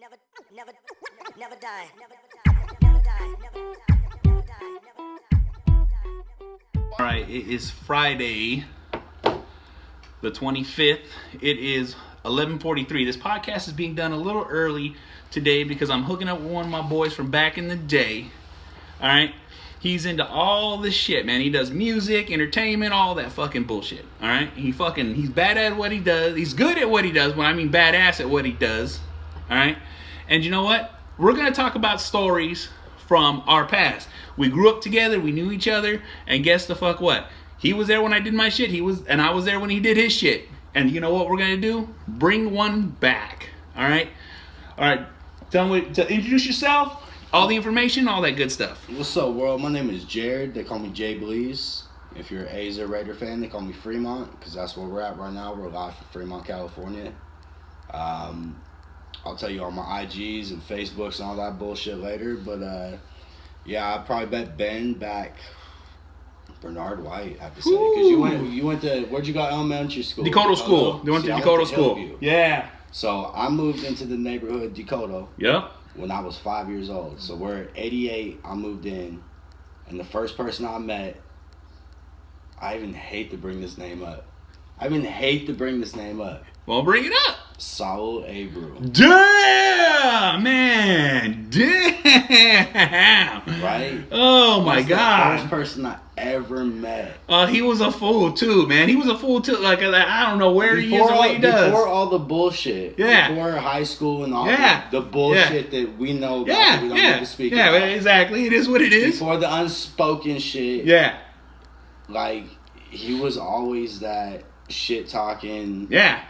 Never die. Never die. All right, it is Friday, the 25th. It is 11:43. This podcast is being done a little early today because I'm hooking up with one of my boys from back in the day. All right, he's into all this shit, man. He does music, entertainment, all that fucking bullshit. All right, he's bad at what he does. He's good at what he does. When I mean badass at what he does. All right, and you know what? We're gonna talk about stories from our past. We grew up together, we knew each other, and guess the fuck what? He was there when I did my shit, and I was there when he did his shit. And you know what we're gonna do? Bring one back. Alright? Alright. Tell me to introduce yourself, all the information, all that good stuff. What's up, world? My name is Jared. They call me Jay Bleeze. If you're an A's or Raider fan, they call me Fremont, because that's where we're at right now. We're live from Fremont, California. I'll tell you all my IGs and Facebooks and all that bullshit later, but yeah, I probably bet Ben back Bernard White, I have to say, because you went to, where'd you go? Elementary school. Dakota School. They went to Dakota School. Hillview. Yeah. So I moved into the neighborhood Dakota. Yep. When I was 5 years old. So we're at 88. I moved in, and the first person I met, I even hate to bring this name up. Well, bring it up. Saul Abreu. Damn, man. Damn. Right? Oh, my That's God. the first person I ever met. He was a fool, too, man. He was a fool, too. Like, I don't know where he is or what he does. Before all the bullshit. Yeah. Before high school and all Yeah. the bullshit that we know about that we don't need to speak yeah, about. exactly. It is what it is. Before the unspoken shit. Yeah. Like, he was always that shit talking. Yeah.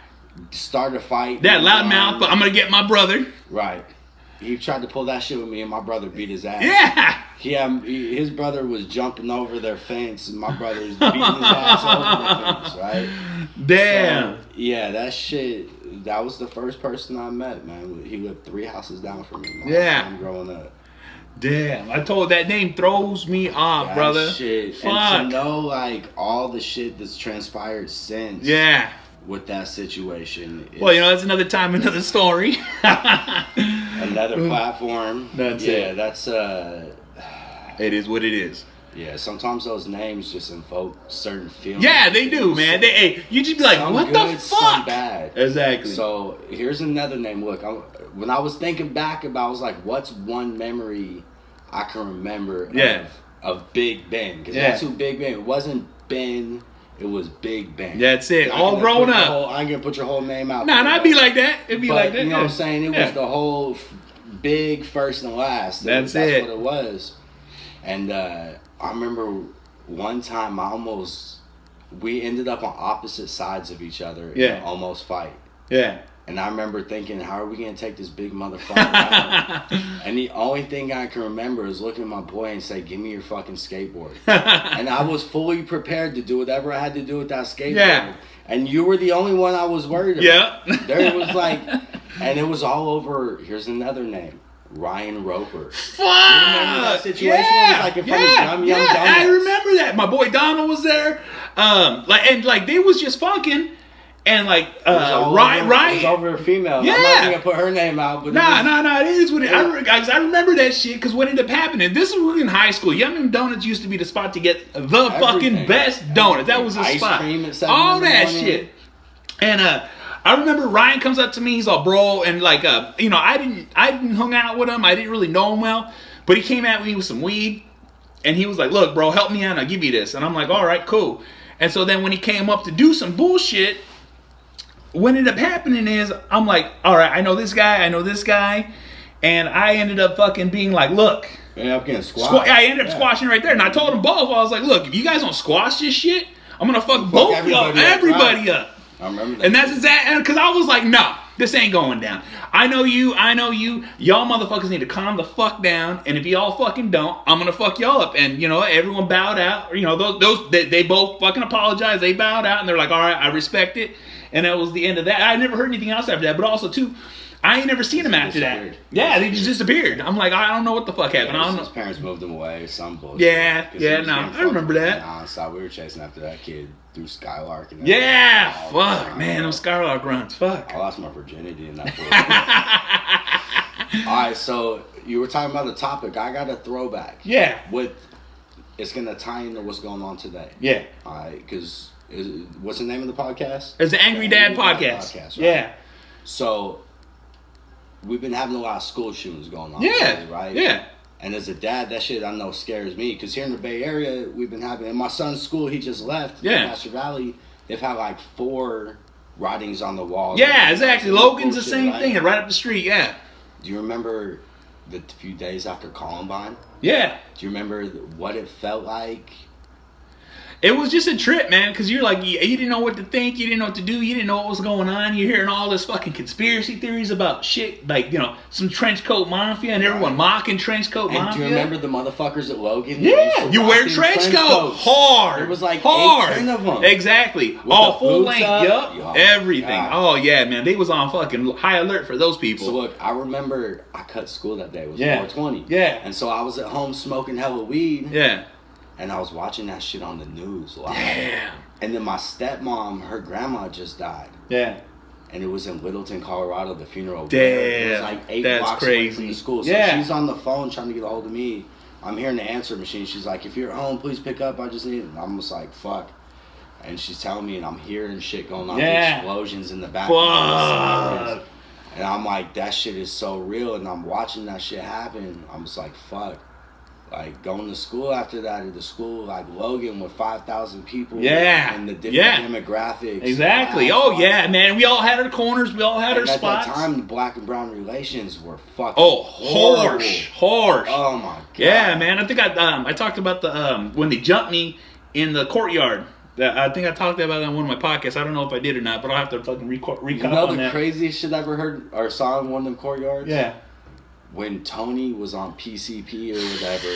Start a fight. That loud mouth, but I'm going to get my brother. Right. He tried to pull that shit with me, and my brother beat his ass. Yeah. His brother was jumping over their fence, and my brother's beating his ass over the fence, right? Damn. So, yeah, that shit, that was the first person I met, man. He lived 3 houses down from me. Yeah. I'm growing up. Damn. I told that name throws me off, That brother. Shit. Fuck. And to know, like, all the shit that's transpired since. Yeah. With that situation. Well, that's another time, another story. Another platform. That's yeah, it. That's It is what it is. Yeah, sometimes those names just invoke certain feelings. Yeah, they do, man. You just be like, some what good, the fuck? Some bad. Exactly. So here's another name. Look, when I was thinking back about, I was like, what's one memory I can remember of Big Ben? Because that's who Big Ben. It wasn't Ben. It was Big Ben. That's it. All grown up. I ain't gonna put your whole name out. Nah, I'd be like that. It'd be like that. You know what I'm saying? It was the whole big first and last. That's what it was. And I remember one time we ended up on opposite sides of each other in an almost fight. Yeah. And I remember thinking, how are we going to take this big motherfucker out? And the only thing I can remember is looking at my boy and say, give me your fucking skateboard. And I was fully prepared to do whatever I had to do with that skateboard. Yeah. And you were the only one I was worried about. Yeah. There was like, and it was all over, here's another name. Ryan Roper. Fuck! You remember that situation? Yeah! It was like in front of young donuts. I remember that. My boy Donald was there. They was just funking. And Ryan it was over a female. Yeah. I'm not gonna put her name out, but nah. It is what it is. I remember that shit because what ended up happening. This was in high school. Yum Donuts used to be the spot to get the fucking best donuts. That was the spot. Cream at 7 all in the that morning. shit. And I remember Ryan comes up to me. He's all, bro, and I didn't hung out with him. I didn't really know him well, but he came at me with some weed, and he was like, look, bro, help me out. I'll give you this. And I'm like, all right, cool. And so then when he came up to do some bullshit. What ended up happening is, I'm like, all right, I know this guy, and I ended up fucking being like, look. You ended up getting squashed. I ended up squashing right there, and I told them both, I was like, look, if you guys don't squash this shit, I'm gonna fuck both everybody up. I remember that. And that's exactly, because I was like, no, this ain't going down. I know you, y'all motherfuckers need to calm the fuck down, and if y'all fucking don't, I'm gonna fuck y'all up. And, everyone bowed out, they both fucking apologized, they bowed out, and they're like, all right, I respect it. And that was the end of that. I never heard anything else after that. But also, too, I ain't never seen him after that. Yeah, they just disappeared. I'm like, I don't know what the fuck happened. I don't know. His parents moved him away. Some bullshit. Yeah, I remember that. We were chasing after that kid through Skylark. And fuck, man, those Skylark runs. Fuck. I lost my virginity in that bullshit. right, so you were talking about the topic. I got a throwback. Yeah. It's gonna tie into what's going on today. Yeah. All right, because what's the name of the podcast? It's the Angry Dad Podcast. Right? Yeah. So we've been having a lot of school shootings going on. Yeah. Lately, right. Yeah. And as a dad, that shit I know scares me because here in the Bay Area, we've been having. In my son's school, he just left. Yeah. In Master Valley, they've had like 4 writings on the wall. Yeah, exactly. Logan's the same thing, right up the street. Yeah. Do you remember the few days after Columbine? Yeah. Do you remember what it felt like? It was just a trip, man, because you're like, you didn't know what to think, you didn't know what to do, you didn't know what was going on. You're hearing all this fucking conspiracy theories about shit, like, some trench coat mafia and everyone mocking trench coat mafia. And do you remember the motherfuckers at Logan? Yeah, you wear trench coat. Hard. There was like hard. 8, 10 of them. Exactly. All full length, yup. Everything. God. Oh, yeah, man. They was on fucking high alert for those people. So, look, I remember I cut school that day. It was 420. Yeah. And so I was at home smoking hella weed. Yeah. And I was watching that shit on the news live. Damn. And then my stepmom, her grandma just died. Yeah. And it was in Littleton, Colorado, the funeral. Damn. It was like 8 blocks crazy. away from the school. So she's on the phone trying to get a hold of me. I'm hearing the answer machine. She's like, if you're at home, please pick up. I just need it. And I'm just like, fuck. And she's telling me, and I'm hearing shit going on. Yeah. Explosions in the background. Fuck. And I'm like, that shit is so real. And I'm watching that shit happen. I'm just like, fuck. Like, going to school after that, at the school, like Logan with 5,000 people. Yeah. And the different demographics. Exactly. Oh, yeah, man. We all had our corners. We all had our spots. At that time, the black and brown relations were fucking harsh. Oh, my God. Yeah, man. I think I talked about the when they jumped me in the courtyard. I think I talked about it on one of my podcasts. I don't know if I did or not, but I'll have to fucking recap on that. You know the craziest shit I ever heard or saw in one of them courtyards? Yeah. When Tony was on PCP or whatever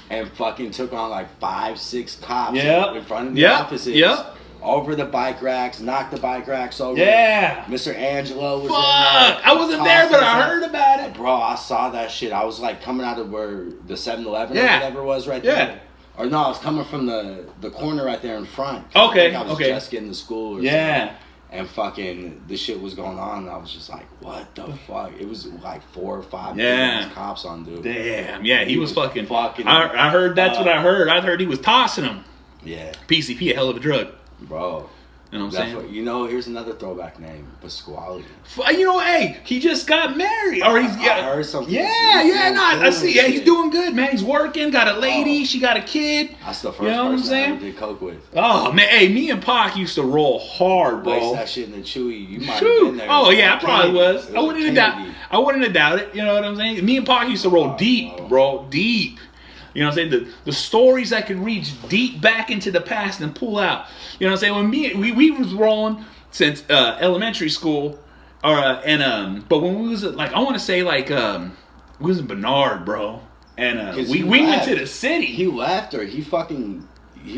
and fucking took on like 5-6 cops in front of the offices. Yep. Over the bike racks, knocked the bike racks over. Yeah. Mr. Angelo was in there. I wasn't there, but I heard about it. Bro, I saw that shit. I was like coming out of where the 7-Eleven or whatever was right there. Or no, I was coming from the corner right there in front. Okay. I was just getting to school or something. And fucking, this shit was going on, and I was just like, what the fuck? It was like 4 or 5 cops on, dude. Damn, yeah, he was fucking I heard that's what I heard. I heard he was tossing them. Yeah. PCP, a hell of a drug. Bro. You know what I'm saying? Here's another throwback name, Pasquale. Hey, he just got married. Or he's I heard something. I see. Yeah, he's doing good, man. He's working, got a lady, she got a kid. That's the first person I ever did coke with. Oh, man. Hey, me and Pac used to roll hard, bro. Place that shit in the Chewy. You might have been there. Oh, yeah, I probably was. I wouldn't have doubted it. You know what I'm saying? Me and Pac used to roll deep, bro. Deep. You know what I'm saying? The stories that could reach deep back into the past and pull out. You know what I'm saying? When we was rolling since elementary school, but when we was like, I want to say like we was in Bernard, bro, and we went to the city. He left, or he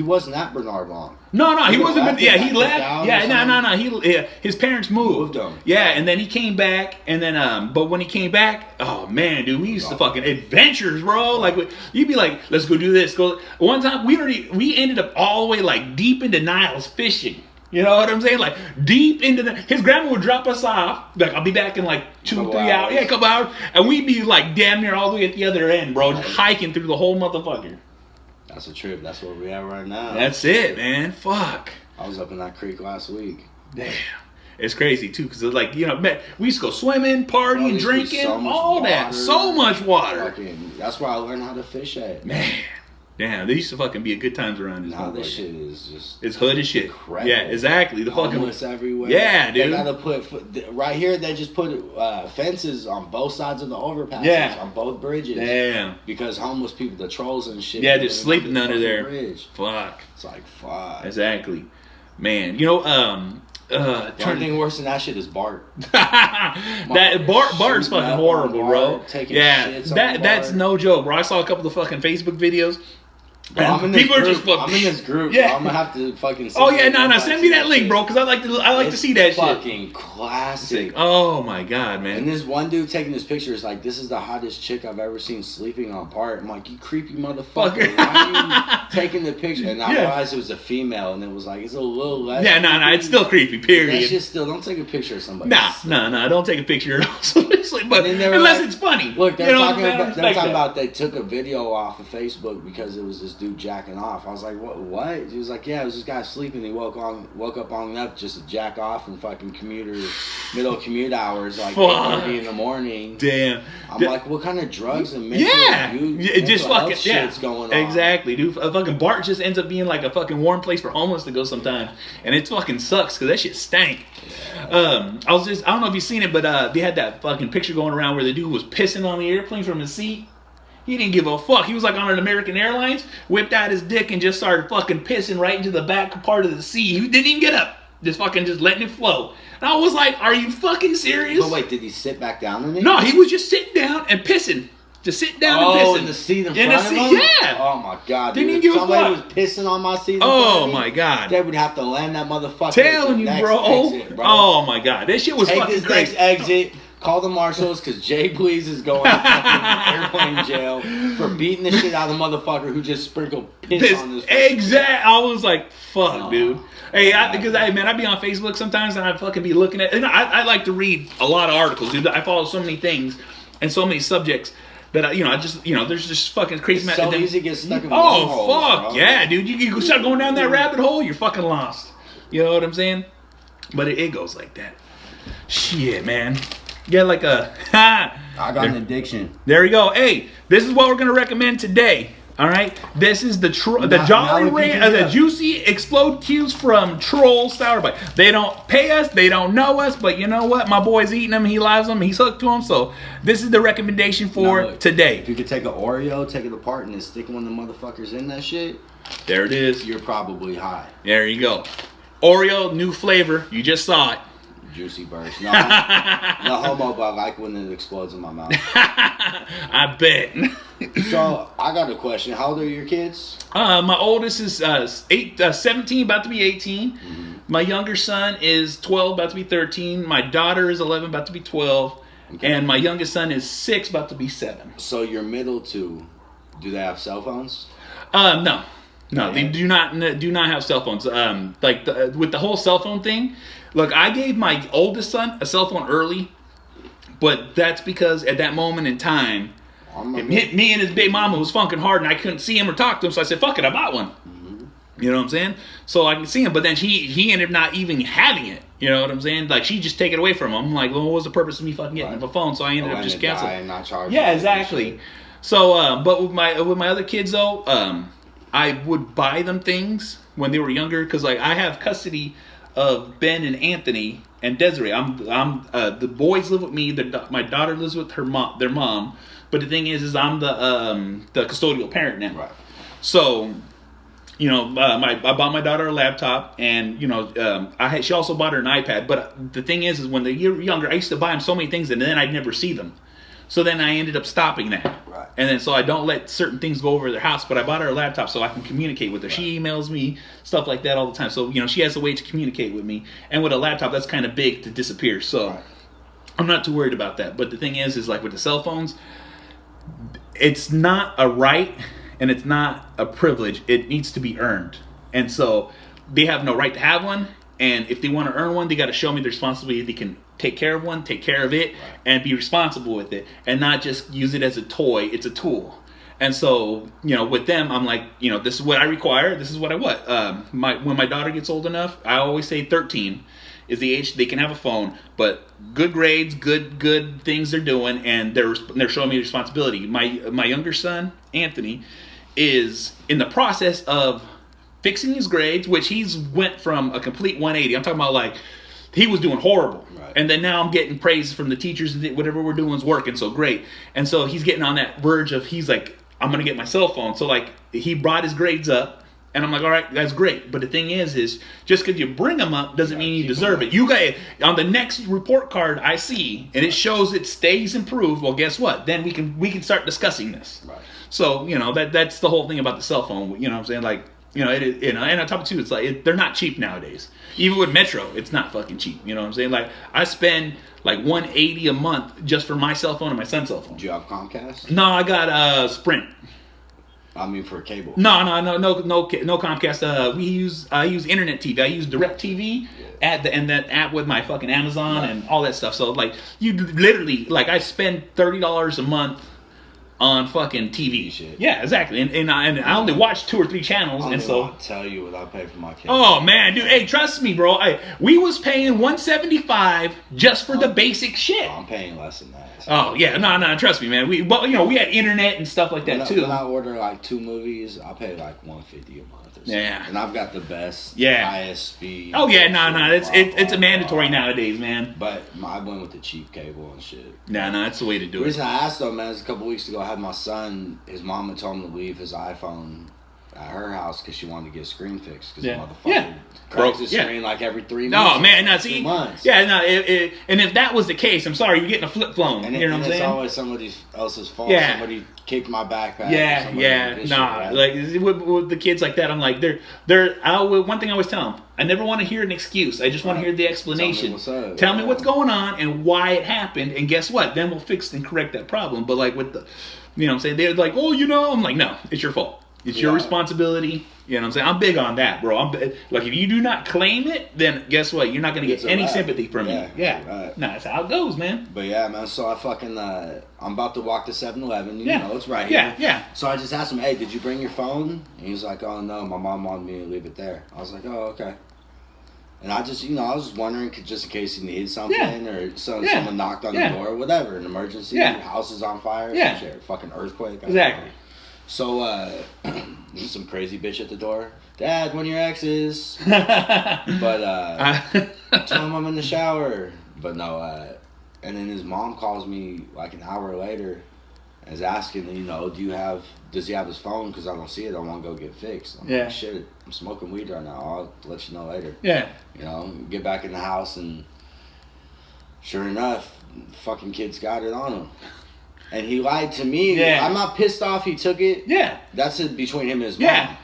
wasn't at Bernard long. No, he wasn't. Yeah, he left. Yeah, no. His parents moved him. Yeah, and then he came back, and then but when he came back, oh man, dude, we used to fucking adventures, bro. Like you'd be like, let's go do this. Go. One time we ended up all the way like deep into Niles fishing. You know what I'm saying? Like deep into his grandma would drop us off. Like I'll be back in like 2-3 hours. Yeah, a couple hours, and we'd be like damn near all the way at the other end, bro, just hiking through the whole motherfucker. That's a trip. That's where we at right now. That's it, man. Fuck. I was up in that creek last week. Damn. It's crazy, too, because like, man, we used to go swimming, partying, drinking, all that. So much water. That's where I learned how to fish at. Man. Damn, they used to fucking be a good times around this. Now this shit is just... It's hood as shit. Incredible. Yeah, exactly. The fucking... Homeless everywhere. Yeah, dude. They gotta put... Right here, they just put fences on both sides of the overpasses. Yeah. On both bridges. Damn. Because homeless people, the trolls and shit... Yeah, just sleeping under there. Bridge. Fuck. It's like, fuck. Exactly. Man, you know, the only thing worse than that shit is Bart. Bart's fucking horrible, bro. Taking shits on that's no joke, bro. I saw a couple of fucking Facebook videos. Bro, I'm in this group. Yeah. I'm gonna have to fucking. Oh yeah, no, send me that link, bro, because I like to see that shit. Fucking classic. Oh my god, man. And this one dude taking this picture is like, this is the hottest chick I've ever seen sleeping on part. I'm like, you creepy motherfucker. Why are you taking the picture? And I realized it was a female, and it was like, it's a little less. Yeah, no, it's still creepy. Period. That shit still. Don't take a picture of somebody. Nah, don't take a picture at all. But unless it's funny. Look, they're talking about they took a video off of Facebook because it was this dude jacking off. I was like, what? He was like, yeah, it was this guy sleeping. He woke up long enough just to jack off in fucking middle commute hours, like 8:30 in the morning. Damn. I'm like, what kind of drugs and mental shit's going on? Exactly, dude. A fucking Bart just ends up being like a fucking warm place for homeless to go sometimes, and it fucking sucks because that shit stank. I don't know if you've seen it, but they had that fucking picture going around where the dude was pissing on the airplane from his seat. He didn't give a fuck. He was like on an American Airlines, whipped out his dick and just started fucking pissing right into the back part of the seat. He didn't even get up. Just letting it flow. And I was like, are you fucking serious? But wait, did he sit back down in it? No, he was just sitting down and pissing. Just sitting down and pissing. Oh, in the seat in front of him? Yeah. Oh my god, dude. Didn't even give a fuck. Somebody was pissing on my seat in front of me, my god. They would have to land that motherfucker. Telling you, bro. Oh my god. That shit was fucking crazy. Next exit. Call the marshals because Jay Bleeze is going to fucking airplane jail for beating the shit out of the motherfucker who just sprinkled piss on this. Exact. I was like, fuck, dude. Hey, I be on Facebook sometimes and I fucking be looking at. And I like to read a lot of articles, dude. I follow so many things and so many subjects that there's just fucking crazy. It's so easy to get stuck in. Oh fuck, bro. Yeah, dude. You start going down that rabbit hole, you're fucking lost. You know what I'm saying? But it goes like that. Shit, man. Yeah, like I got an addiction. There we go. Hey, this is what we're gonna recommend today. All right, this is the Juicy Explode Cubes from Troll Sour Bite. They don't pay us, they don't know us, but you know what? My boy's eating them. He loves them. He's hooked to them. So this is the recommendation for today. If you could take an Oreo, take it apart, and then stick one of the motherfuckers in that shit, there it is. You're probably high. There you go. Oreo, new flavor. You just saw it. Juicy burst. No homo, but I like when it explodes in my mouth. I bet. So, I got a question. How old are your kids? My oldest is 17, about to be 18. Mm-hmm. My younger son is 12, about to be 13. My daughter is 11, about to be 12. Okay. And my youngest son is 6, about to be 7. So, your middle two, do they have cell phones? No. No, they do not have cell phones. With the whole cell phone thing, look, I gave my oldest son a cell phone early, but that's because at that moment in time, me and his big mama was funking hard, and I couldn't see him or talk to him, so I said, fuck it, I bought one. Mm-hmm. You know what I'm saying? So I can see him, but then he ended up not even having it. You know what I'm saying? Like, she just take it away from him. I'm like, well, what was the purpose of me fucking getting a phone? So I ended up just canceling. Yeah, exactly. So, but with my other kids, though, I would buy them things when they were younger, because like I have custody of Ben and Anthony and Desiree. The boys live with me. My daughter lives with their mom. But the thing is I'm the custodial parent now. Right. So, I bought my daughter a laptop, and she also bought her an iPad. But the thing is when they were younger, I used to buy them so many things, and then I'd never see them. So then I ended up stopping that. Right. And then so I don't let certain things go over their house, but I bought her a laptop so I can communicate with her. Right. She emails me, stuff like that all the time. So, she has a way to communicate with me. And with a laptop, that's kind of big to disappear. So right. I'm not too worried about that. But the thing is like with the cell phones, it's not a right and it's not a privilege. It needs to be earned. And so they have no right to have one. And if they want to earn one, they got to show me the responsibility. They can take care of one, take care of it, right, and be responsible with it, and not just use it as a toy. It's a tool. And so, with them, I'm like, this is what I require. This is what I want. When my daughter gets old enough, I always say 13 is the age they can have a phone, but good grades, good things they're doing, and they're showing me responsibility. My younger son, Anthony, is in the process of fixing his grades, which he's went from a complete 180. I'm talking about like he was doing horrible. Right. And then now I'm getting praise from the teachers that whatever we're doing is working so great. And so he's getting on that verge of he's like, I'm going to get my cell phone. So like he brought his grades up And I'm like, all right, that's great. But the thing is just because you bring them up doesn't mean you deserve it. You got on the next report card I see, and it shows it stays improved. Well, guess what? Then we can start discussing this. Right. So that's the whole thing about the cell phone. You know what I'm saying? Like, and on top of two, it's like they're not cheap nowadays. Even with Metro, it's not fucking cheap. You know what I'm saying? Like I spend like $180 a month just for my cell phone and my son's cell phone. Do you have Comcast? No, I got Sprint. I mean, for cable. No Comcast. I use internet TV. I use DirecTV and that app with my fucking Amazon and all that stuff. So like you literally like I spend $30 a month on fucking TV shit. Yeah, exactly. And I only watch 2 or 3 channels, and so I'll tell you what I pay for my cable. Oh man, dude, hey, trust me, bro. We was paying $175 just for the basic shit. I'm paying less than that. So. Oh yeah, no, trust me, man. We had internet and stuff like that too. When I order like 2 movies, I pay like $150 a month or something. Yeah, and I've got the best, highest speed. Oh yeah, no, it's a mandatory nowadays, man. But I went with the cheap cable and shit. No, that's the way to do it. The reason I asked though, man, is a couple weeks ago I had my son. His mom had told him to leave his iPhone at her house because she wanted to get a screen fixed because the motherfucker cracks his screen like every 3 months. No, man, no, see, 2 months. Yeah, no, and if that was the case, I'm sorry, you're getting a flip phone. You know what I'm saying? It's always somebody else's fault. Yeah. Somebody kicked my backpack. With the kids like that, I'm like, one thing I always tell them, I never want to hear an excuse. I just want to hear the explanation. Tell me what's going on and why it happened, and guess what? Then we'll fix and correct that problem. But like with the, you know what I'm saying? They're like, oh, I'm like, no, it's your fault. It's your responsibility. You know what I'm saying? I'm big on that, bro. Like, if you do not claim it, then guess what? You're not going to get any sympathy from me. Yeah. Right. Nah, that's how it goes, man. But yeah, man, so I fucking, I'm about to walk to 7-Eleven. You know, it's right here. Yeah. So I just asked him, hey, did you bring your phone? And he was like, oh, no, my mom wanted me to leave it there. I was like, oh, okay. And I just, I was wondering, just in case he needed something or someone knocked on the door or whatever, an emergency, house is on fire, some shit, fucking earthquake. Exactly. So, some crazy bitch at the door. Dad, one of your exes. But, tell him I'm in the shower. But no, and then his mom calls me like an hour later and is asking, does he have his phone? Because I don't see it. I want to go get fixed. I'm like, shit, I'm smoking weed right now. I'll let you know later. Yeah. Get back in the house and sure enough, fucking kid's got it on him. And he lied to me. Yeah. I'm not pissed off he took it. Yeah. That's between him and his mom. Yeah.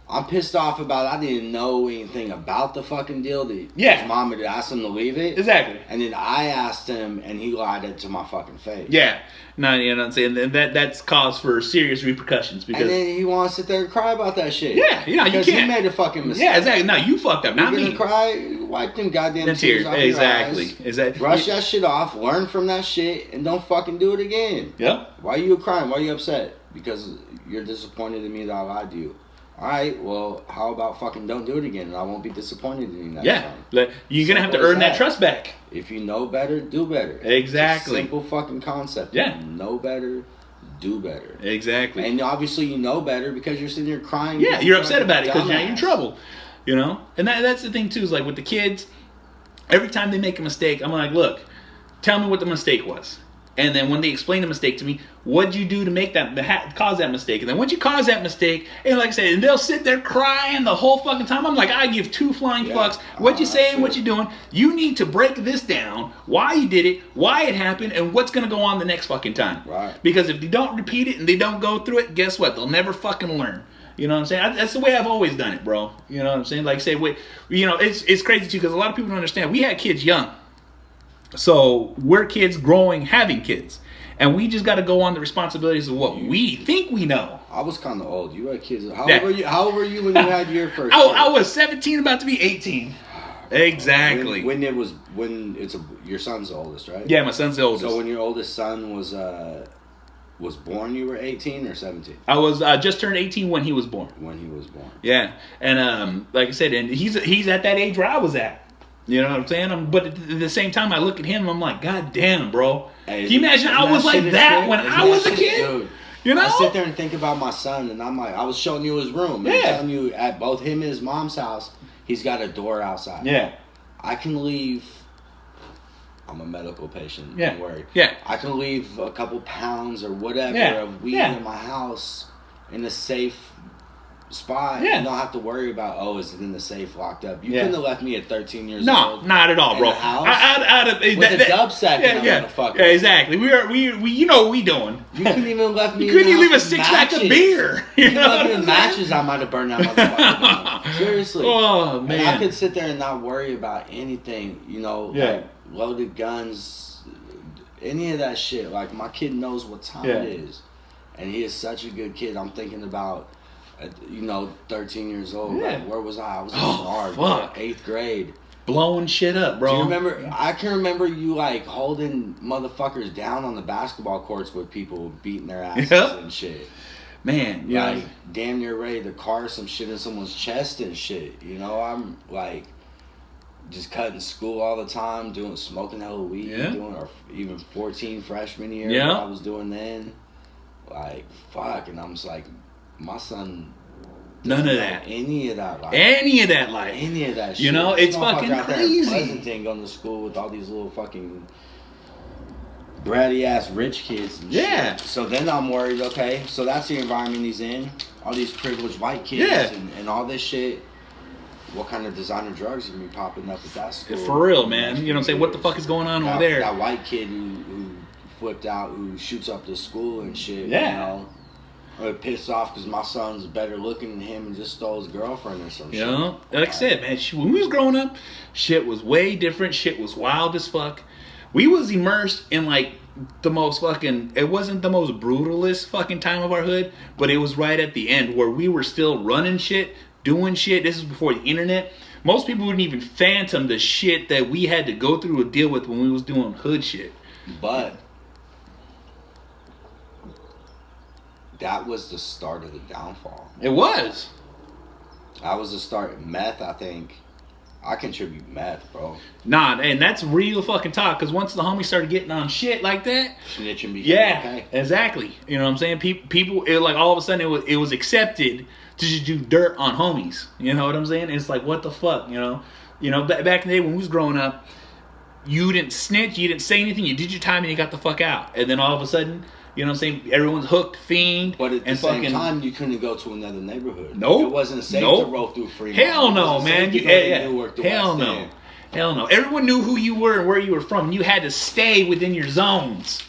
I'm pissed off about I didn't know anything about the fucking deal. His mom had asked him to leave it. Exactly. And then I asked him, and he lied it to my fucking face. Yeah. No, you know what I'm saying? And that's cause for serious repercussions. Because, and then he wants to sit there and cry about that shit. Yeah, you can't. Because he made a fucking mistake. Yeah, exactly. No, you fucked up, not me. You're gonna cry, wipe them goddamn tears off your eyes. Exactly. Brush that shit off, learn from that shit, and don't fucking do it again. Yep. Why are you crying? Why are you upset? Because you're disappointed in me that I lied to you. Alright, well, how about fucking don't do it again and I won't be disappointed in you next time. You're going to have to earn that trust back. If you know better, do better. Exactly. Simple fucking concept. Yeah. You know better, do better. Exactly. And obviously you know better because you're sitting there crying. Yeah, you're upset about it because now you're in trouble. And that's the thing too, is like with the kids, every time they make a mistake, I'm like, look, tell me what the mistake was. And then when they explain the mistake to me, what'd you do to make cause that mistake? And then once you cause that mistake, and like I said, and they'll sit there crying the whole fucking time. I'm like, I give 2 flying fucks. What you saying, what you doing? You need to break this down, why you did it, why it happened, and what's going to go on the next fucking time. Right. Because if they don't repeat it and they don't go through it, guess what? They'll never fucking learn. You know what I'm saying? That's the way I've always done it, bro. You know what I'm saying? Like, say, it's crazy too, because a lot of people don't understand. We had kids young. So we're kids growing, having kids. And we just got to go on the responsibilities of what we think we know. I was kind of old. You had kids. How old were you when you had your first kid? I was 17, about to be 18. Exactly. Your son's the oldest, right? Yeah, my son's the oldest. So when your oldest son was born, you were 18 or 17? I was just turned 18 when he was born. Yeah. And like I said, and he's at that age where I was at. You know what I'm saying? But at the same time, I look at him, I'm like, God damn, bro. Hey, can you imagine I was like that when I was a kid? Dude, I sit there and think about my son, and I'm like, I was showing you his room. And telling you at both him and his mom's house, he's got a door outside. Yeah. I can leave. I'm a medical patient. Don't worry. Yeah. I can leave a couple pounds or whatever of weed in my house in a safe spot. Yeah. You don't have to worry about, oh, is it in the safe locked up? You Yeah. couldn't have left me at 13 years No, old. not at all, in bro. the house With a dub sack and I'm gonna fuck yeah, it. exactly. We you know what we doing. You couldn't even left me. You couldn't in even the leave a house with 6-pack of matches. beer. You couldn't left me with matches. I might have burned that motherfucker down. Seriously. Oh man. And I could sit there and not worry about anything. You know, like loaded guns, any of that shit. Like my kid knows what time it is, and he is such a good kid. I'm thinking about. 13 years old. Yeah. Like, where was I? I was in Menard, fuck. 8th grade. Blowing shit up, bro. Do you remember? I can remember you like holding motherfuckers down on the basketball courts with people beating their asses and shit. Man, like damn near ready to carve some shit in someone's chest and shit. You know, I'm like just cutting school all the time, smoking hella weed, or even 14 freshman year. I was doing then. Like fuck, and I'm just like. My son, none of that. Any of that life. Any of that life. Any of that shit. You know, it's fucking out crazy. There in Pleasanton going to school with all these little fucking bratty ass rich kids and shit. So then I'm worried, okay, so that's the environment he's in. All these privileged white kids and all this shit. What kind of designer drugs are going to be popping up at that school? For real, man. You know what I'm saying? What the fuck is going on over there? That white kid who flipped out, who shoots up the school and shit, you know? Or pissed off because my son's better looking than him and just stole his girlfriend or some shit. You know, like I said, man, when we was growing up, shit was way different. Shit was wild as fuck. We was immersed in like the most fucking. It wasn't the most brutalist fucking time of our hood, but it was right at the end where we were still running shit, doing shit. This is before the internet. Most people wouldn't even fathom the shit that we had to go through or deal with when we was doing hood shit. But that was the start of the downfall. It was. That was the start. Meth, I think. I contribute meth, bro. Nah, and that's real fucking talk. Because once the homies started getting on shit like that, snitching became okay. Exactly. You know what I'm saying? People, like all of a sudden, it was accepted to just do dirt on homies. You know what I'm saying? It's like, what the fuck? You know, back in the day when we was growing up, you didn't snitch, you didn't say anything, you did your time, and you got the fuck out. And then all of a sudden. You know what I'm saying? Everyone's hooked, fiend. But at the same time, you couldn't go to another neighborhood. Nope. It wasn't safe to roll through Fremont. Hell no, man. Hell no. Hell no. Everyone knew who you were and where you were from. And you had to stay within your zones.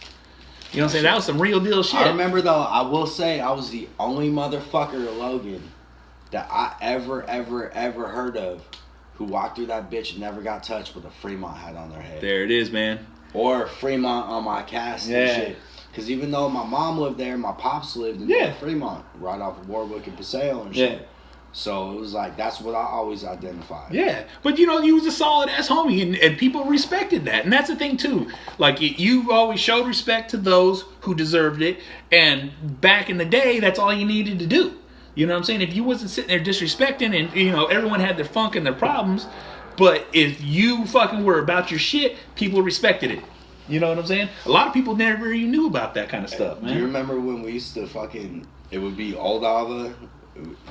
You know what I'm saying? That was some real deal shit. I remember, though, I will say I was the only motherfucker in Logan that I ever heard of who walked through that bitch and never got touched with a Fremont hat on their head. There it is, man. Or Fremont on my cast and shit. Because even though my mom lived there, my pops lived in Fremont, right off of Warwick and Paseo and shit. Yeah. So it was like, that's what I always identified. Yeah. But, you know, you was a solid-ass homie, and people respected that. And that's the thing, too. Like, you always showed respect to those who deserved it. And back in the day, that's all you needed to do. You know what I'm saying? If you wasn't sitting there disrespecting and, you know, everyone had their funk and their problems, but if you fucking were about your shit, people respected it. You know what I'm saying? A lot of people never even knew about that kind of stuff, man. Do you remember when we used to it would be Old Ava,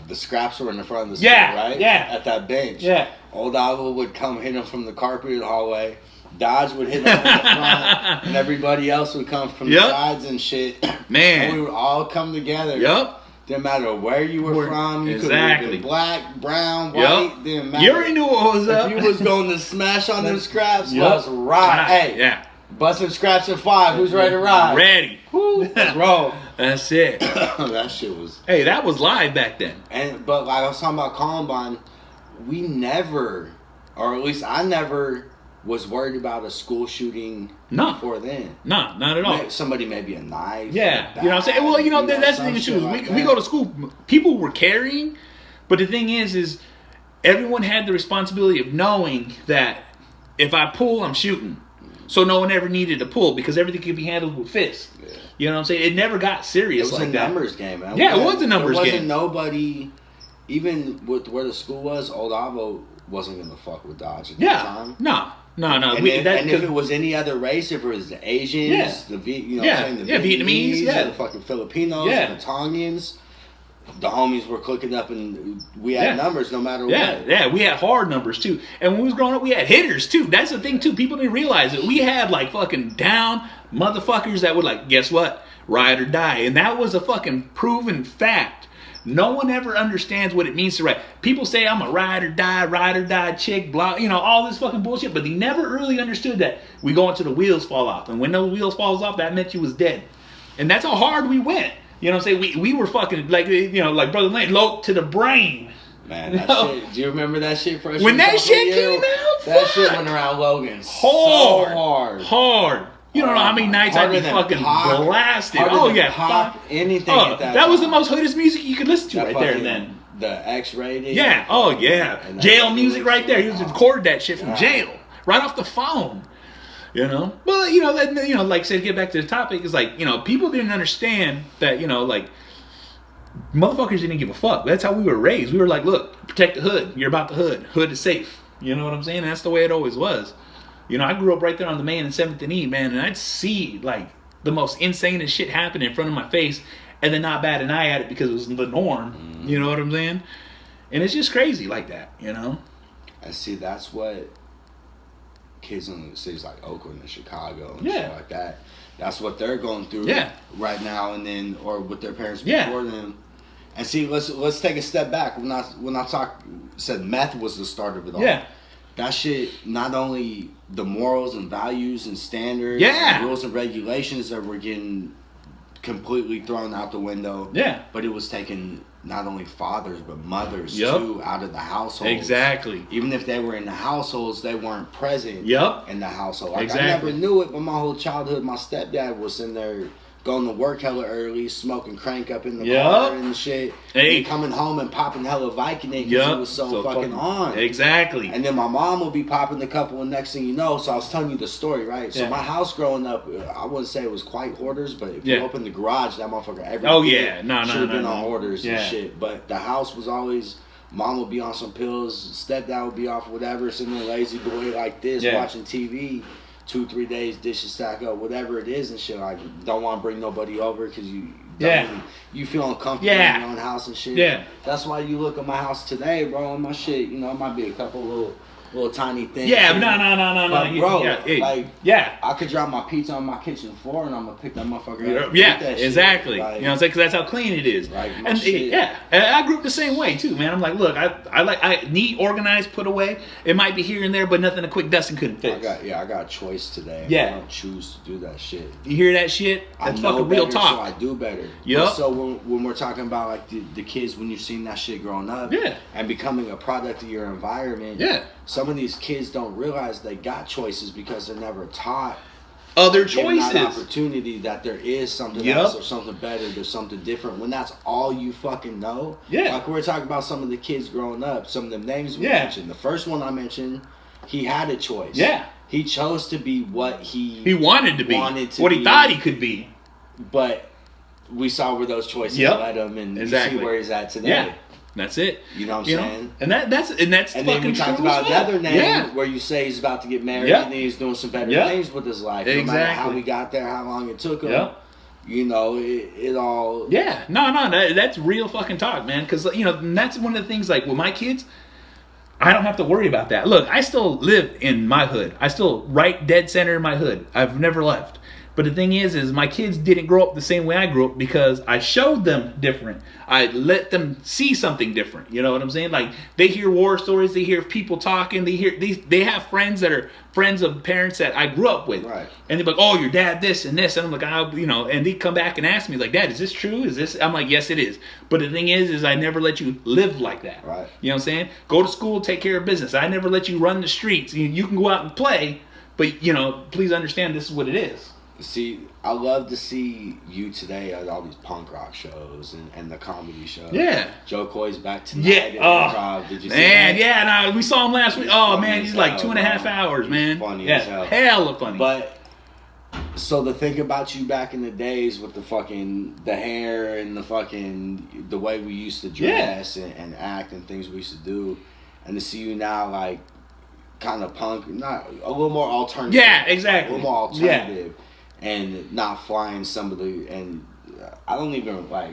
the scraps were in the front of the school, right? Yeah. At that bench. Yeah. Old Ava would come hit him from the carpeted hallway. Dodge would hit him from the front. And everybody else would come from the sides and shit. Man. And we would all come together. Yep. Didn't matter where you were from. You could have been black, brown, white. Didn't matter. You already knew what was up. If you was going to smash on them scraps, let's ride. Hey. Yeah. Busting scraps at 5. Who's ready to ride? Ready. Woo. Let's roll. That's it. That shit was. Hey, that was live back then. But like I was talking about Columbine, we never, or at least I never, was worried about a school shooting before then. No, not at all. Somebody maybe a knife. Yeah, you know what I'm saying? Well, you know, that's the thing too. Like we go to school, people were carrying, but the thing is everyone had the responsibility of knowing that if I pull, I'm shooting. So no one ever needed to pull because everything could be handled with fists. Yeah. You know what I'm saying? It never got serious like that. It was a numbers game, man. Yeah, it was a numbers game. There wasn't nobody, even with where the school was, Old Avo wasn't going to fuck with Dodge at that time. No. And if it was any other race, if it was the Asians, the Vietnamese, the fucking Filipinos, the Tongans, the homies were cooking up and we had numbers no matter what. Yeah, we had hard numbers too. And when we was growing up, we had hitters too. That's the thing too. People didn't realize it. We had like fucking down motherfuckers that would like, guess what? Ride or die. And that was a fucking proven fact. No one ever understands what it means to ride. People say I'm a ride or die chick, blah, all this fucking bullshit, but they never really understood that we go until the wheels fall off. And when those wheels falls off, that meant you was dead. And that's how hard we went. You know what I'm saying? We were fucking like, like Brother Lane, low to the brain. Man, that shit. Do you remember that shit fresh? When that shit came out, that shit went around Logan hard. You don't know how many nights I'd be fucking blasted. Oh yeah, pop anything. At that was the most hoodest music you could listen to right there and then. The X-rated. Yeah. Oh yeah. Jail music right there. He was recording that shit from jail, right off the phone. But like I said, to get back to the topic, is like people didn't understand that like motherfuckers didn't give a fuck. That's how we were raised. We were like, look, protect the hood. You're about the hood. Hood is safe. You know what I'm saying? And that's the way it always was. I grew up right there on the Main and 7th and E, man, and I'd see like the most insanest shit happen in front of my face, and then not bat an eye at it because it was the norm. You know what I'm saying? And it's just crazy like that. I see. That's what kids in cities like Oakland and Chicago and shit like that. That's what they're going through right now, and then or with their parents before them. And see, let's take a step back. When I said meth was the start of it all. Yeah. That shit, not only the morals and values and standards, and rules and regulations that were getting completely thrown out the window. Yeah. But it was taking not only fathers but mothers too out of the household. Exactly. Even if they were in the households, they weren't present in the household. Like, I never knew it, but my whole childhood, my stepdad was in there going to work hella early, smoking crank up in the car and shit. And coming home and popping hella Vicodin because it was so fucking on. Exactly. And then my mom would be popping a couple, and next thing you know, so I was telling you the story, right? So my house growing up, I wouldn't say it was quite hoarders, but if you open the garage, that motherfucker should have been on hoarders and shit. But the house was always... Mom would be on some pills, stepdad would be off whatever, sitting there lazy boy like this, watching TV. 2-3 days, dishes stack up, whatever it is and shit. Like, don't want to bring nobody over because you feel uncomfortable in your own house and shit. Yeah. That's why you look at my house today, bro, and my shit, it might be a couple little tiny things. Yeah, no. But bro, I could drop my pizza on my kitchen floor and I'm gonna pick that motherfucker up. Yeah, exactly. Like, because that's how clean it is. Like, and I grew up the same way too, man. I'm like, look, I neat, organized, put away. It might be here and there, but nothing a quick dusting couldn't fix. I got a choice today. I don't choose to do that shit. You hear that shit? That's fucking real talk. So I do better. Yep. So when we're talking about like the kids, when you've seen that shit growing up, and becoming a product of your environment, some of these kids don't realize they got choices because they're never taught other choices. That opportunity that there is something else or something better, there's something different. When that's all you fucking know. Yeah. Like we're talking about some of the kids growing up, some of the names we mentioned. The first one I mentioned, he had a choice. Yeah. He chose to be what he wanted to be. What he thought he could be. But we saw where those choices led him, and you see where he's at today. Yeah. That's it. You know what I'm saying? And that's and then we talked about another name where you say he's about to get married and then he's doing some better things with his life. No matter how we got there, how long it took him. It all. Yeah, no, that's real fucking talk, man. Because that's one of the things. Like with my kids, I don't have to worry about that. Look, I still live in my hood. I still right dead center in my hood. I've never left. But the thing is my kids didn't grow up the same way I grew up because I showed them different. I let them see something different. You know what I'm saying? Like they hear war stories, they hear people talking, they have friends that are friends of parents that I grew up with. Right. And they're like, oh, your dad this and this. And I'm like, and they come back and ask me like, Dad, is this true? Is this? I'm like, yes, it is. But the thing is I never let you live like that. Right. You know what I'm saying? Go to school, take care of business. I never let you run the streets. You can go out and play, but please understand this is what it is. See, I love to see you today at all these punk rock shows and the comedy shows. Yeah. Joe Coy's back tonight at Improv. Did you see that? Yeah, we saw him last week. Oh, man, he's like 2.5 hours, man. Funny as hell. Hella funny. But, so the thing about you back in the days with the hair and the way we used to dress and act and things we used to do, and to see you now, like, kind of punk, not a little more alternative. Yeah, exactly. A little more alternative. Yeah. And not flying somebody, and I don't even like.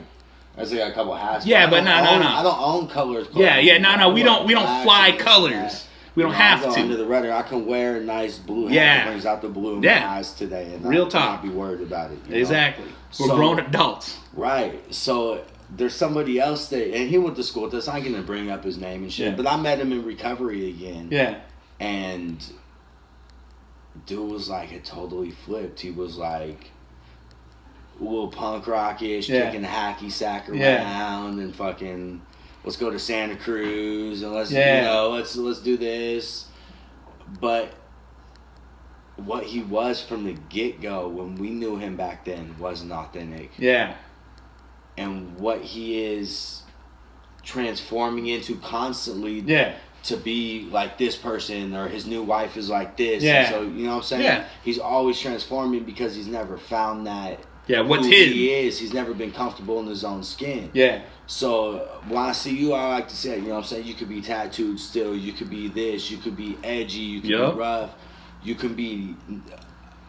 I say a couple hats. Yeah, but no. I don't own colors. Yeah, no. We don't fly colors. We don't have I'll go to. under the radar. I can wear a nice blue hat that brings out the blue in my eyes today, and Real not be worried about it. Exactly. We're grown adults. Right. So there's somebody else that, and he went to school with us. I'm gonna bring up his name and shit, but I met him in recovery again. Yeah. And dude was like, it totally flipped. He was like a little punk rockish, kicking the hacky sack around and fucking, let's go to Santa Cruz and let's let's do this. But what he was from the get-go when we knew him back then wasn't authentic. Yeah. And what he is transforming into constantly to be like this person, or his new wife is like this. Yeah. And so, you know what I'm saying? Yeah. He's always transforming because he's never found that. Yeah, what's who his? He is. He's never been comfortable in his own skin. Yeah. So when I see you, I like to say, you know what I'm saying? You could be tattooed still. You could be this. You could be edgy. You could be rough. You can be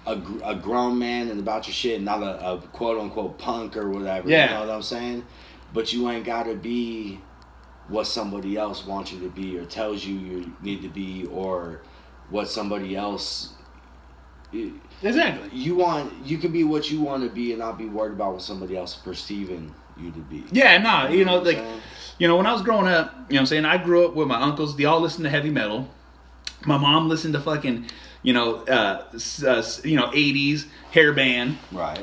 a grown man and about your shit, not a quote unquote punk or whatever. Yeah. You know what I'm saying? But you ain't gotta be what somebody else wants you to be or tells you need to be, or what somebody else. Exactly. You can be what you want to be and not be worried about what somebody else is perceiving you to be. Yeah, no, when I was growing up, you know what I'm saying, I grew up with my uncles. They all listened to heavy metal. My mom listened to fucking, 80s hair band. Right.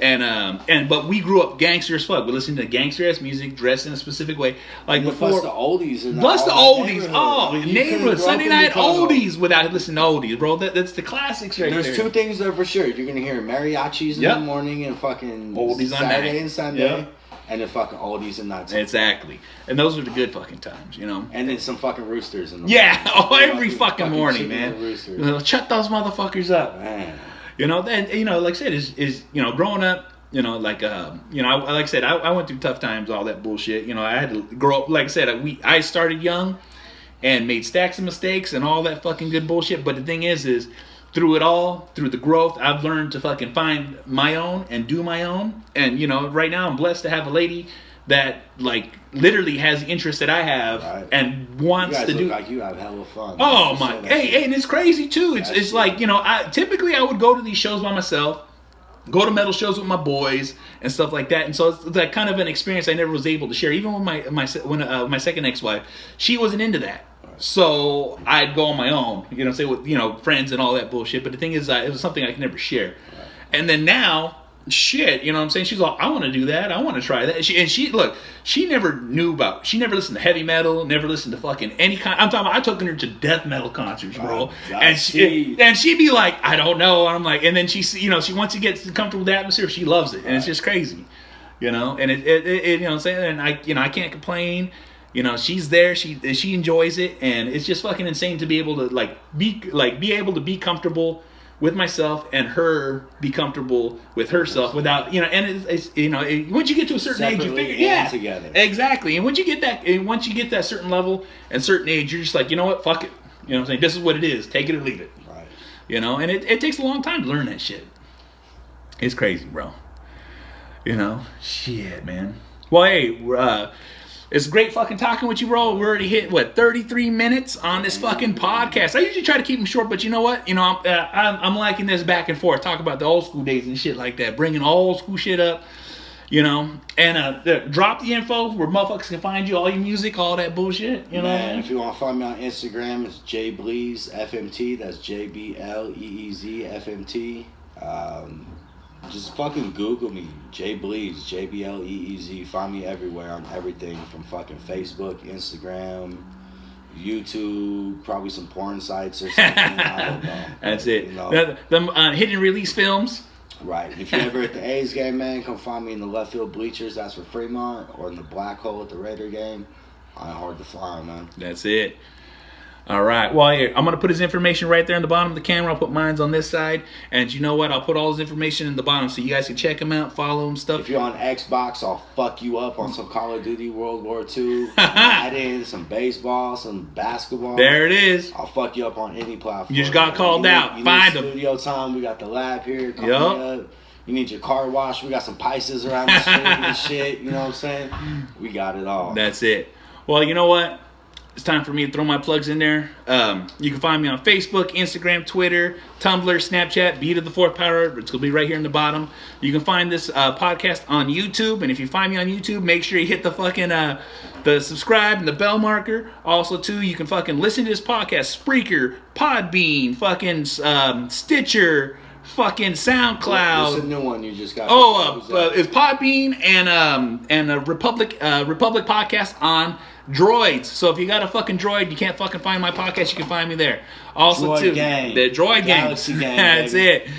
But we grew up gangster as fuck. We listened to gangster ass music, dressed in a specific way. Like before. Plus the oldies. Neighborhood. Sunday night oldies without listening to oldies, bro. That's the classics right there. There's two things there for sure. You're going to hear mariachis in the morning and fucking oldies on Saturday and Sunday. Yep. And then fucking oldies and nights. Exactly. And those are the good fucking times, you know. And then some fucking roosters in the morning. Every fucking morning, man. Shut those motherfuckers up. Man. You know, then, like I said, is growing up, like I said, I went through tough times, all that bullshit. I had to grow up, like I said, I started young and made stacks of mistakes and all that fucking good bullshit. But the thing is through it all, through the growth, I've learned to fucking find my own and do my own. And, right now I'm blessed to have a lady that, like, literally has the interest that I have and wants to do. You guys look like you have hella fun. Oh, my. Hey, and it's crazy, too. It's like, typically I would go to these shows by myself, go to metal shows with my boys and stuff like that. And so it's like kind of an experience I never was able to share. Even with my second ex-wife, she wasn't into that. So I'd go on my own, say with, friends and all that bullshit. But the thing is, it was something I could never share. Right. And then now, shit, you know what I'm saying? She's like, I want to do that. I want to try that. She never listened to heavy metal, never listened to fucking any kind. I'm talking about, I took her to death metal concerts, bro. And she'd be like, I don't know. And I'm like, and then she once she gets comfortable with the atmosphere, she loves it. And it's just crazy, and it you know what I'm saying? And I can't complain. She's there. She enjoys it, and it's just fucking insane to be able to be able to be comfortable with myself and her be comfortable with herself without And it's once you get to a certain age, you figure together. Exactly. And once you get that certain level and certain age, you're just like, you know what, fuck it. You know what I'm saying? This is what it is. Take it or leave it. Right. And it takes a long time to learn that shit. It's crazy, bro. Shit, man. Well, hey, it's great fucking talking with you, bro. We already hit, 33 minutes on this fucking podcast. I usually try to keep them short, but you know what? I'm liking this back and forth. Talk about the old school days and shit like that. Bringing old school shit up, And drop the info where motherfuckers can find you, all your music, all that bullshit. Man, if you want to find me on Instagram, it's JBleez FMT. That's JBLEEZ FMT. Just fucking Google me, JBleez, JBLEEZ. Find me everywhere on everything from fucking Facebook, Instagram, YouTube, probably some porn sites or something. I don't know. That's it. Them hidden release films. Right. If you're ever at the A's game, man, come find me in the left field bleachers. That's for Fremont, or in the black hole at the Raider game. I ain't hard to find, man. That's it. All right. Well, here, I'm going to put his information right there in the bottom of the camera. I'll put mine on this side. And you know what? I'll put all his information in the bottom so you guys can check him out, follow him, stuff. If you're on Xbox, I'll fuck you up on some Call of Duty World War II. Add in some baseball, some basketball. There it is. I'll fuck you up on any platform. You just got called out. Find them. Studio time. We got the lab here. Call me up. You need your car washed. We got some Pisces around the street and shit. You know what I'm saying? We got it all. That's it. Well, you know what? it's time for me to throw my plugs in there. You can find me on Facebook, Instagram, Twitter, Tumblr, Snapchat, Beat of the Fourth Power. It's going to be right here in the bottom. You can find this podcast on YouTube. And if you find me on YouTube, make sure you hit the fucking the subscribe and the bell marker. Also, too, you can fucking listen to this podcast. Spreaker, Podbean, fucking Stitcher, fucking SoundCloud. What's a new one you just got? It's Podbean and a Republic podcast on Droids. So if you got a fucking droid, you can't fucking find my podcast, you can find me there. Also, Droid too, Gang. the Droid Galaxy Gang. Gang, That's baby. it.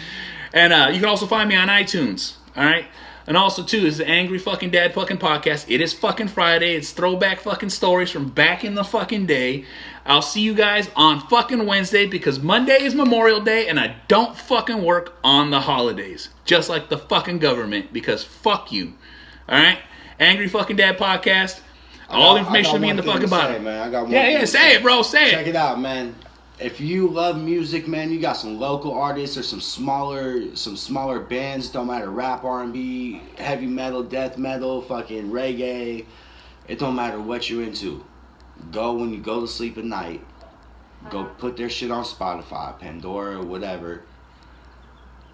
And you can also find me on iTunes. All right. And also, too, is the Angry Fucking Dad fucking podcast. It is fucking Friday. It's throwback fucking stories from back in the fucking day. I'll see you guys on fucking Wednesday because Monday is Memorial Day and I don't fucking work on the holidays. Just like the fucking government because fuck you. All right? Angry Fucking Dad podcast. All the information will be in the fucking bottom. Man. I got one Yeah, say it, bro. Say it. Check it out, man. If you love music, man, you got some local artists or some smaller bands, don't matter, rap, R&B, heavy metal, death metal, fucking reggae. It don't matter what you're into. Go when you go to sleep at night. Go put their shit on Spotify, Pandora, whatever,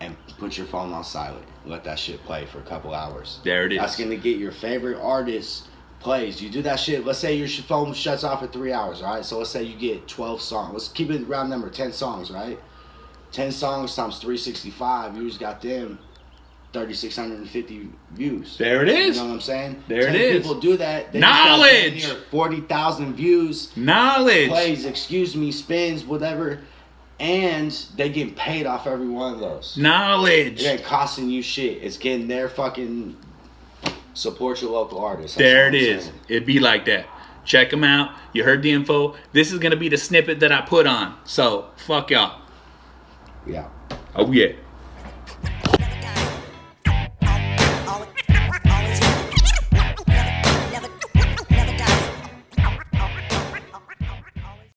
and put your phone on silent. Let that shit play for a couple hours. There it is. That's gonna get your favorite artists plays. You do that shit. Let's say your phone shuts off for 3 hours, all right? So let's say you get 12 songs. Let's keep it round number, 10 songs, right? 10 songs times 365. You just got them 3,650 views. There it is. You know what I'm saying? There 10 it is. people do that. They Knowledge. Just got 40,000 views. Knowledge. Plays, spins, whatever. And they get paid off every one of those. Knowledge. It ain't costing you shit. It's getting their fucking... Support your local artists. There it is. It'd be like that. Check them out. You heard the info. This is going to be the snippet that I put on. So, fuck y'all. Yeah. Oh, yeah.